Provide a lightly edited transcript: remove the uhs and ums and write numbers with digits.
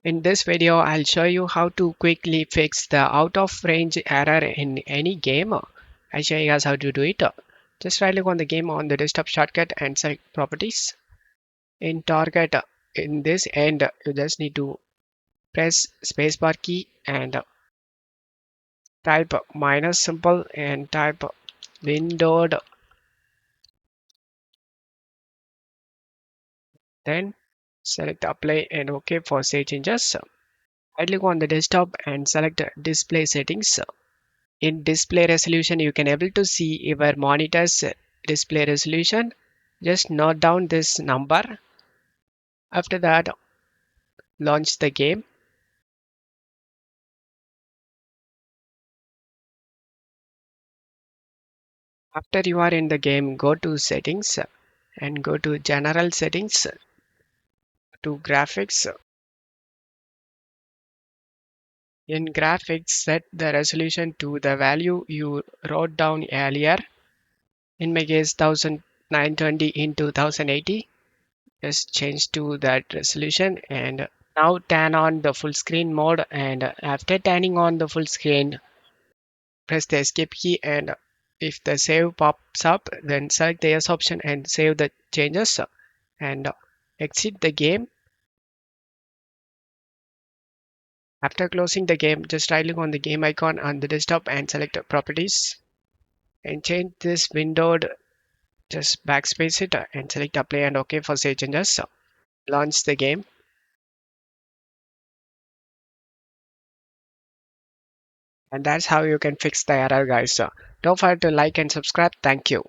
In this video, I'll show you how to quickly fix the out of range error in any game. I'll show you guys how to do it. Just right click on the game on the desktop shortcut and select properties. In target, in this end, you just need to press spacebar key and type minus symbol and type windowed. Then select apply and OK for save changes. Right click on the desktop and select display settings. In display resolution, you can able to see your monitor's display resolution. Just note down this number. After that, launch the game. After you are in the game, go to settings and go to general settings, to graphics. In graphics, set the resolution to the value you wrote down earlier. In my case, 1920 into 1080. Just change to that resolution and now turn on the full screen mode, and after turning on the full screen, press the escape key, and if the save pops up, then select the yes option and save the changes and exit the game. After closing the game, just right click on the game icon on the desktop and select properties and change this windowed, just backspace it and select apply and OK for save changes. Launch the game. And that's how you can fix the error, guys. Don't forget to like and subscribe. Thank you.